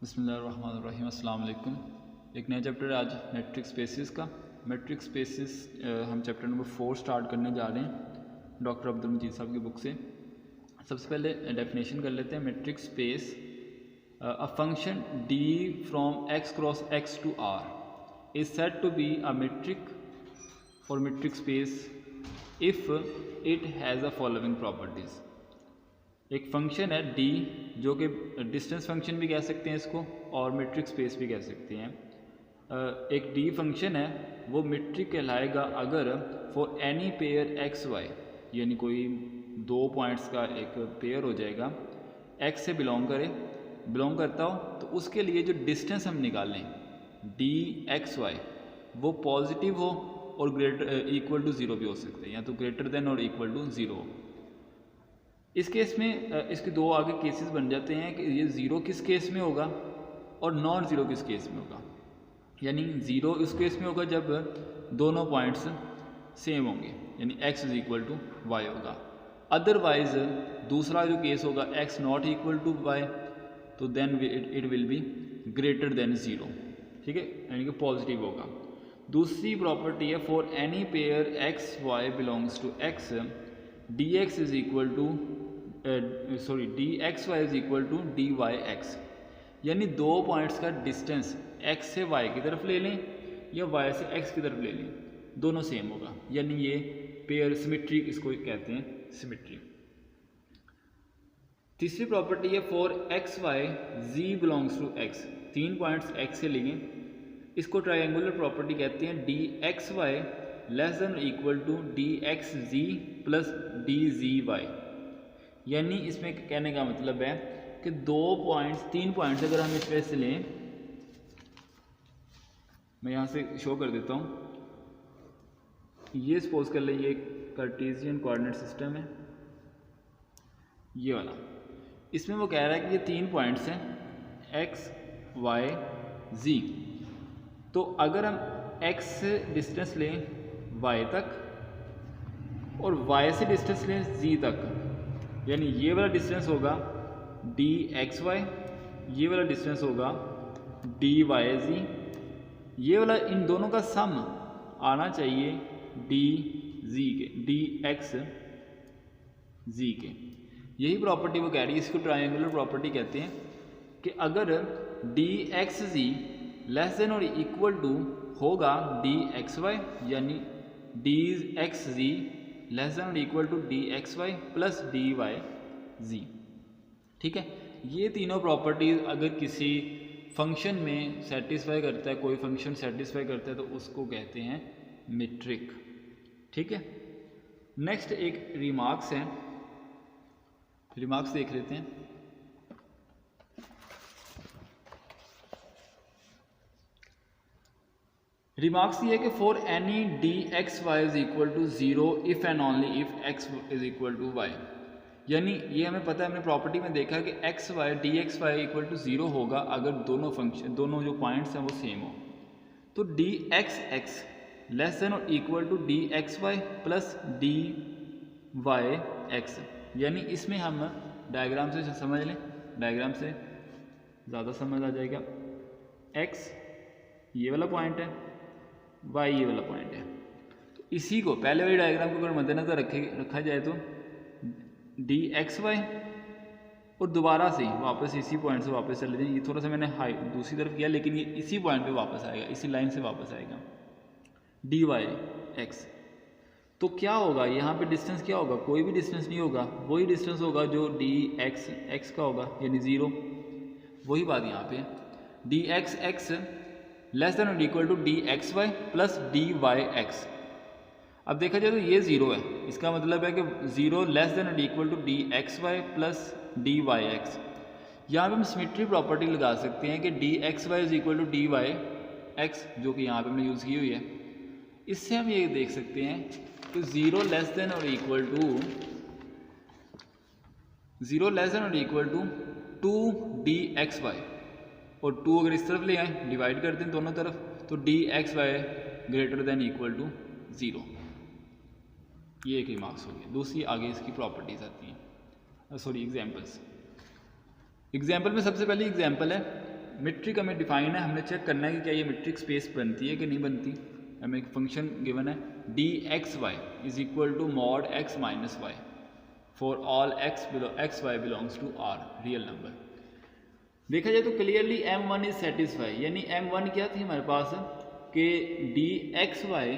बिस्मिल्लाहिर्रहमानिर्रहीम। अस्सलाम वालेकुम। एक नया चैप्टर आज मैट्रिक स्पेसिस का। मैट्रिक स्पेसिस हम चैप्टर नंबर 4 स्टार्ट करने जा रहे हैं डॉक्टर अब्दुल मजीद साहब की बुक से। सबसे पहले डेफिनेशन कर लेते हैं। Metric space a function d from X cross X to R is said to be a metric और metric space if it has a following properties. एक फंक्शन है डी, जो कि डिस्टेंस फंक्शन भी कह सकते हैं इसको और मैट्रिक स्पेस भी कह सकते हैं। एक डी फंक्शन है वो मैट्रिक कहलाएगा अगर for any pair x Y, यानी कोई दो पॉइंट्स का एक पेयर हो जाएगा, एक्स से बिलोंग करता हो, तो उसके लिए जो डिस्टेंस हम निकालें डी एक्स वाई वो पॉजिटिव हो और ग्रेटर इक्वल टू ज़ीरो भी हो सकते हैं, या तो ग्रेटर देन और इक्वल टू ज़ीरो हो। इस केस में इसके दो आगे केसेस बन जाते हैं कि ये ज़ीरो किस केस में होगा और नॉन ज़ीरो किस केस में होगा। यानी ज़ीरो उस केस में होगा जब दोनों पॉइंट्स सेम होंगे, यानी x is equal to y होगा। अदरवाइज दूसरा जो केस होगा x not equal to y, तो then it will be greater than zero, ठीक है, यानी कि पॉजिटिव होगा। दूसरी प्रॉपर्टी है for any pair x Y belongs to X d x is equal to D x Y is equal to D Y x, यानी दो points का डिस्टेंस x से y की तरफ ले लें या y से x की तरफ ले लें, दोनों सेम होगा, यानी ये पेयर सिमेट्रिक इसको कहते हैं, सिमेट्री। तीसरी प्रॉपर्टी है for X Y z belongs to x, तीन पॉइंट्स x से लेंगे, इसको ट्रायंगुलर प्रॉपर्टी कहते हैं D x Y less than equal to D x Z plus D Z Y. यानी इसमें कहने का मतलब है कि तीन पॉइंट्स अगर हम इसमें से लें, मैं यहाँ से शो कर देता हूँ, ये सपोज कर लें ये कार्टेशियन कोऑर्डिनेट सिस्टम है ये वाला। इसमें वो कह रहा है कि ये तीन पॉइंट्स हैं एक्स वाई जी, तो अगर हम x से डिस्टेंस लें y तक और y से डिस्टेंस लें z तक, यानी ये वाला डिस्टेंस होगा डी एक्स वाई, ये वाला डिस्टेंस होगा डी वाई जी, ये वाला इन दोनों का सम आना चाहिए डी जी के, डी एक्स जी के। यही प्रॉपर्टी वो कह रही है, इसको ट्रायंगुलर प्रॉपर्टी कहते हैं कि अगर d x z less than और इक्वल टू होगा डी एक्स वाई, यानी d x z less than और equal to D x Y plus D y z, ठीक है। ये तीनों प्रॉपर्टीज अगर किसी फंक्शन में सेटिस्फाई करता है, कोई फंक्शन सेटिस्फाई करता है, तो उसको कहते हैं मैट्रिक, ठीक है। नेक्स्ट एक रिमार्क्स है, रिमार्क्स देख लेते हैं। रिमार्क्स ये है कि for any D x Y is equal to zero if and only if X is equal to Y, यानी ये हमें पता है, हमने प्रॉपर्टी में देखा कि X Y D x Y equal to zero होगा अगर दोनों जो पॉइंट्स हैं वो सेम हो। तो डी एक्स लेस देन और equal to D x Y plus D Y x, यानी इसमें हम डायग्राम से समझ लें, डायग्राम से ज़्यादा समझ आ जाएगा। एक्स ये वाला पॉइंट है, वाई ये वाला पॉइंट है, तो इसी को पहले वाली डायग्राम को अगर मद्देनजर रखा जाए तो डी एक्स वाई और दोबारा से वापस इसी पॉइंट से वापस चले जाएं, ये थोड़ा सा मैंने हाई दूसरी तरफ किया, लेकिन ये इसी पॉइंट पे वापस आएगा, इसी लाइन से वापस आएगा डी वाई एक्स। तो क्या होगा यहाँ पे डिस्टेंस, क्या होगा, कोई भी डिस्टेंस नहीं होगा, वही डिस्टेंस होगा जो डी एक्स का होगा, यानी ज़ीरो। वही बात यहाँ पे डी एक्स लेस देन और equal to D x Y plus D Y X. अब देखा जाए तो ये ज़ीरो है, इसका मतलब है कि ज़ीरो लेस देन और equal to D x Y plus D Y X. यहाँ पे हम सिमेट्री प्रॉपर्टी लगा सकते हैं कि D x Y is equal to D Y X, जो कि यहाँ पे हमने यूज़ की हुई है। इससे हम ये देख सकते हैं कि ज़ीरो लेस देन और equal to two D x Y, और टू अगर इस तरफ ले आए डिवाइड कर दें दोनों तरफ, तो D x Y greater than equal to zero. ये एक रिमार्क्स हो गया। दूसरी आगे इसकी प्रॉपर्टीज आती हैं, एग्जांपल्स। एग्जाम्पल में सबसे पहली एग्जाम्पल है मीट्रिक हमें डिफाइन है, हमने चेक करना है कि क्या ये मीट्रिक स्पेस बनती है कि नहीं बनती। हमें एक फंक्शन गिवन है D x Y is equal to mod X minus Y for all X Y belongs to R real number. देखा जाए तो क्लियरली m1 इज सेटिस्फाई, यानी m1 क्या थी हमारे पास कि D x Y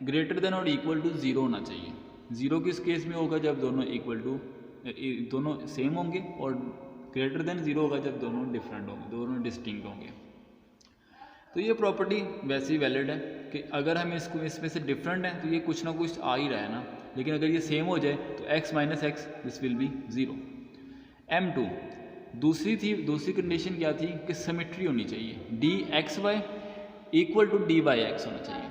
greater than और इक्वल टू 0 होना चाहिए। 0 किस केस में होगा, जब दोनों इक्वल टू दोनों सेम होंगे, और ग्रेटर देन 0 होगा जब दोनों डिफरेंट होंगे, दोनों डिस्टिंक्ट होंगे। तो ये प्रॉपर्टी वैसे ही वैलिड है कि अगर हम इसमें से डिफरेंट है तो ये कुछ ना कुछ आ ही रहा है ना, लेकिन अगर ये सेम हो जाए तो x minus x this will be 0। m2 दूसरी कंडीशन क्या थी कि सिमेट्री होनी चाहिए, D x Y equal to D by X होना चाहिए।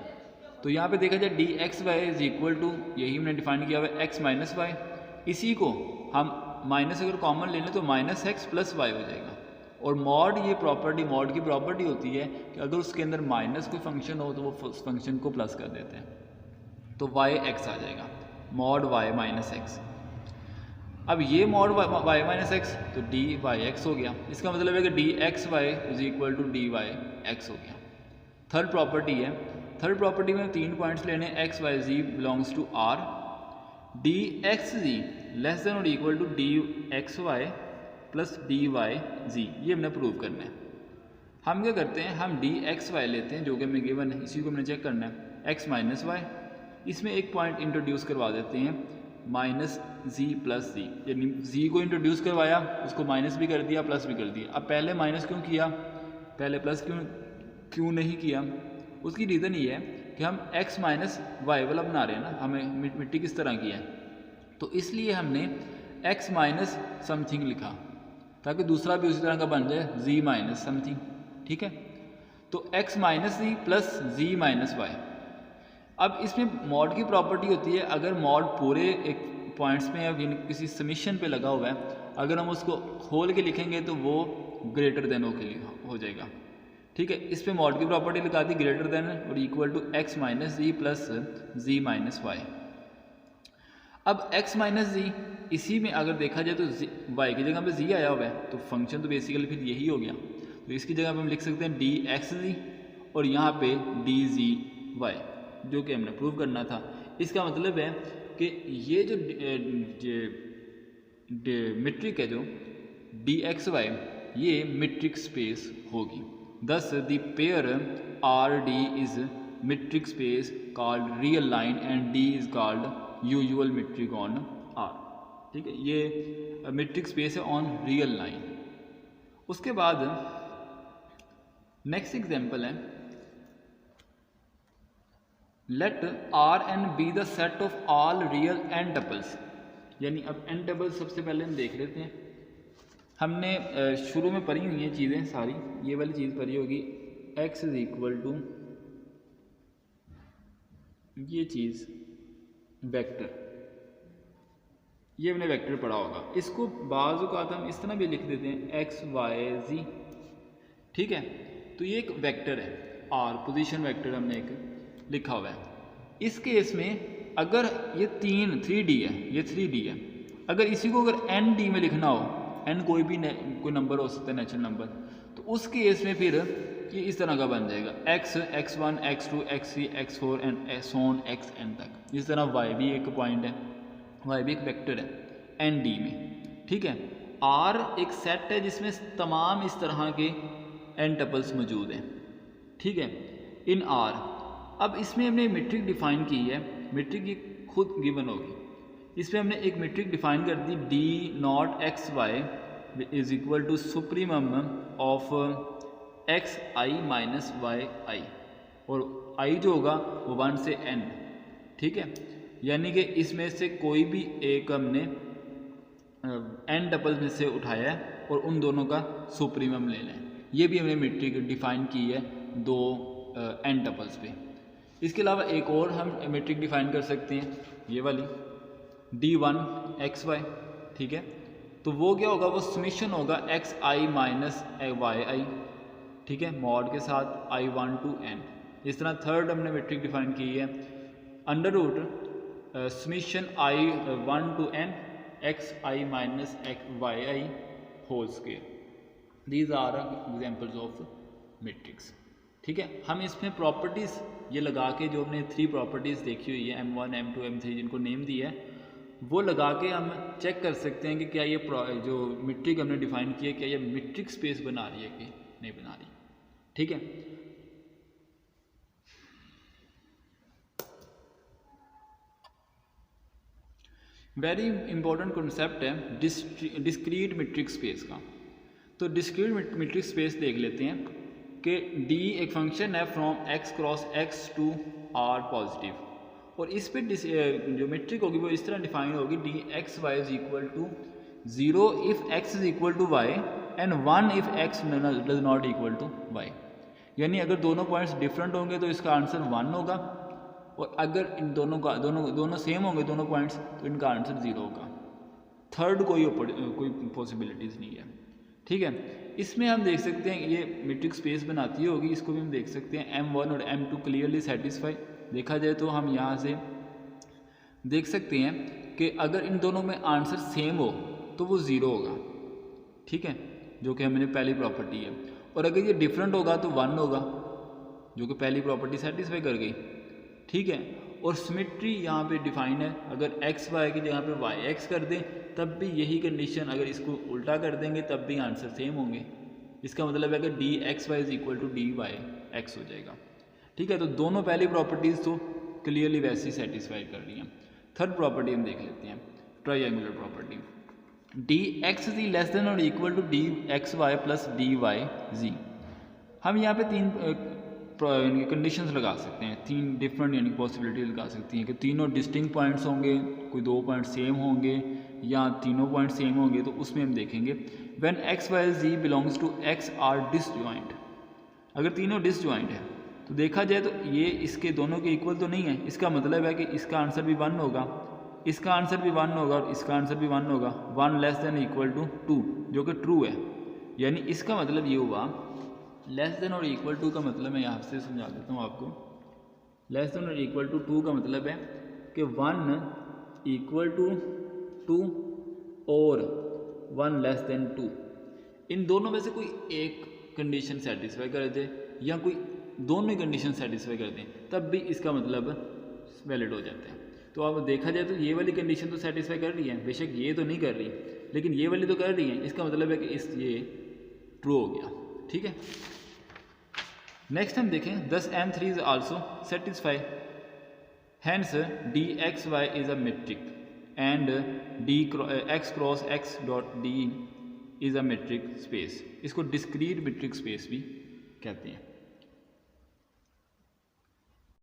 तो यहाँ पे देखा जाए D x Y is equal to, यही हमने डिफाइन किया हुआ है x माइनस वाई, इसी को हम माइनस अगर कॉमन ले लें तो माइनस एक्स प्लस वाई हो जाएगा। और मॉड ये प्रॉपर्टी, मॉड की प्रॉपर्टी होती है कि अगर उसके अंदर माइनस कोई फंक्शन हो तो वो उस फंक्शन को प्लस कर देते हैं, तो वाई एक्स आ जाएगा, मॉड वाई माइनस एक्स। अब ये मॉड वाई माइनस एक्स तो डी वाई एक्स हो गया, इसका मतलब है कि D x Y is equal to D Y x हो गया। थर्ड प्रॉपर्टी है, थर्ड प्रॉपर्टी में 3 पॉइंट्स लेने, x Y ji belongs to R, d x z less than और equal to D x Y plus D y z, ये हमने prove करना है। हम क्या करते हैं, हम डी एक्स वाई लेते हैं जो कि हमें गिवन है, इसी को हमने चेक करना है, एक्स माइनस वाई, इसमें एक पॉइंट इंट्रोड्यूस करवा देते हैं माइनस जी प्लस जी, यानी जी को इंट्रोड्यूस करवाया, उसको माइनस भी कर दिया प्लस भी कर दिया। अब पहले माइनस क्यों किया, पहले प्लस क्यों नहीं किया, उसकी रीज़न ये है कि हम x माइनस वाई वाला बना रहे हैं ना, हमें मिट्टी किस तरह की है, तो इसलिए हमने x माइनस समथिंग लिखा ताकि दूसरा भी उसी तरह का बन जाए z माइनस समथिंग। ठीक है, तो x minus Z plus z minus Y. अब इसमें मॉड की प्रॉपर्टी होती है, अगर मॉड पूरे एक पॉइंट्स में या किसी समीशन पे लगा हुआ है, अगर हम उसको खोल के लिखेंगे तो वो ग्रेटर देन हो जाएगा। ठीक है, इस पे मॉड की प्रॉपर्टी लगा दी, ग्रेटर देन और equal to x minus Z plus Z minus Y. अब x माइनस जी, इसी में अगर देखा जाए तो y की जगह पे z आया हुआ है, तो फंक्शन तो बेसिकली फिर यही हो गया, तो इसकी जगह पे हम लिख सकते हैं डी एक्स जी और यहाँ पे डी जी वाई, जो कि हमने प्रूव करना था। इसका मतलब है कि ये जो मीट्रिक है जो डी एक्स वाई, ये मीट्रिक स्पेस होगी। Thus, the pair RD is metric space called real line and D is called usual metric on R। ठीक है, ये metric space है on real line। उसके बाद next example है, let Rn be the set of all real n tuples। यानी अब n tuples सबसे पहले हम देख लेते हैं। हमने शुरू में पढ़ी हुई हैं चीज़ें सारी, ये वाली चीज़ पढ़ी होगी x इज इक्वल टू ये चीज़ वेक्टर, ये हमने वेक्टर पढ़ा होगा। इसको बाज़ औक़ात हम इस तरह भी लिख देते हैं x y z। ठीक है, तो ये एक वेक्टर है r, पोजीशन वेक्टर हमने एक लिखा हुआ है। इस केस में अगर ये 3D है, ये 3D है, अगर इसी को अगर ND में लिखना हो, n कोई कोई नंबर हो सकता है नेचुरल नंबर, तो उस केस में फिर ये इस तरह का बन जाएगा x, x1, x2, x3, x4 and Son xn तक। इस तरह y भी एक पॉइंट है, y भी एक वेक्टर है ND में। ठीक है, R एक सेट है जिसमें तमाम इस तरह के n टपल्स मौजूद हैं। ठीक है, इन R। अब इसमें हमने मीट्रिक डिफाइन की है, मीट्रिक की खुद गिवन होगी, इसमें हमने एक मीट्रिक डिफाइन कर दी, d not x Y is equal to supremum of x i minus y i, और आई जो होगा वो 1 से n। ठीक है, यानी कि इसमें से कोई भी एक हमने n डबल में से उठाया है और उन दोनों का सुप्रीमम लेना है। ये भी हमने मीट्रिक डिफाइन की है 2 n डबल्स पे। इसके अलावा एक और हम मीट्रिक डिफाइन कर सकते हैं, ये वाली d1 xy। ठीक है, तो वो क्या होगा, वो समीशन होगा xi माइनस yi। ठीक है, मॉड के साथ i1 to n। इस तरह थर्ड हमने मीट्रिक डिफाइन की है under root summation i1 to n xi minus yi whole square. These are examples of metrics. ठीक है, हम इसमें प्रॉपर्टीज़ ये लगा के, जो हमने 3 प्रॉपर्टीज़ देखी हुई है M1 M2 M3 जिनको नेम दिया है, वो लगा के हम चेक कर सकते हैं कि क्या ये जो मैट्रिक हमने डिफाइन किया क्या ये मैट्रिक स्पेस बना रही है कि नहीं बना रही। ठीक है, वेरी इंपॉर्टेंट कॉन्सेप्ट है डिस्क्रीट मैट्रिक स्पेस का। तो डिस्क्रीट मैट्रिक स्पेस देख लेते हैं कि D एक फंक्शन है from x cross x to R positive, और इस पे जो मैट्रिक होगी वो इस तरह डिफाइन होगी D x Y is equal to 0 if x is equal to Y and 1 if x does not equal to Y. यानी अगर दोनों पॉइंट्स डिफरेंट होंगे तो इसका आंसर 1 होगा, और अगर इन दोनों सेम होंगे दोनों पॉइंट्स तो इनका आंसर 0 होगा। थर्ड कोई पॉसिबिलिटीज़ नहीं है। ठीक है, इसमें हम देख सकते हैं ये मैट्रिक स्पेस बनाती होगी, इसको भी हम देख सकते हैं M1 और M2 क्लियरली सेटिस्फाई। देखा जाए तो हम यहाँ से देख सकते हैं कि अगर इन दोनों में आंसर सेम हो तो वो 0 होगा। ठीक है, जो कि हमने पहली प्रॉपर्टी है, और अगर ये डिफरेंट होगा तो 1 होगा, जो कि पहली प्रॉपर्टी सेटिस्फाई कर गई। ठीक है, और सिमेट्री यहाँ पे डिफाइन है, अगर एक्स वाई की जगह पे वाई एक्स कर दें तब भी यही कंडीशन, अगर इसको उल्टा कर देंगे तब भी आंसर सेम होंगे। इसका मतलब है कि D x Y is equal to D Y x हो जाएगा। ठीक है, तो दोनों पहली प्रॉपर्टीज़ तो क्लियरली वैसे ही सेटिस्फाई कर रही हैं। थर्ड प्रॉपर्टी हम देख लेते हैं, triangular property. D x z less than और equal to D x Y plus D y z. हम यहाँ पे 3 कंडीशंस लगा सकते हैं, 3 डिफरेंट यानी पॉसिबिलिटी लगा सकती हैं कि तीनों डिस्टिंक्ट पॉइंट्स होंगे, कोई 2 पॉइंट सेम होंगे, या तीनों पॉइंट सेम होंगे। तो उसमें हम देखेंगे when X Y ji belongs to X are disjoint. अगर तीनों डिसजॉइंट है तो देखा जाए तो ये इसके दोनों के इक्वल तो नहीं है, इसका मतलब है कि इसका आंसर भी 1 होगा, इसका आंसर भी 1 होगा और इसका आंसर भी 1 होगा। 1 लेस देन इक्वल टू 2 जो कि ट्रू है। यानी इसका मतलब ये हुआ, लेस देन और इक्वल टू का मतलब मैं यहाँ से समझा देता हूँ आपको। लेस देन और इक्वल टू 2 का मतलब है कि 1 इक्वल टू 2 और 1 लेस देन 2, इन दोनों में से कोई एक कंडीशन सेटिस्फाई कर दे या कोई दोनों ही कंडीशन सेटिस्फाई कर दें तब भी इसका मतलब वैलिड हो जाता है। तो अब देखा जाए तो ये वाली कंडीशन तो सेटिस्फाई कर रही है, बेशक ये तो नहीं कर रही लेकिन ये वाली तो कर रही है, इसका मतलब है कि ये ट्रू हो गया। ठीक है, नेक्स्ट हम देखें दस M3 is also satisfy, hence D x Y is a metric and D X cross X dot D is a metric space. इसको डिस्क्रीट मैट्रिक स्पेस भी कहते हैं।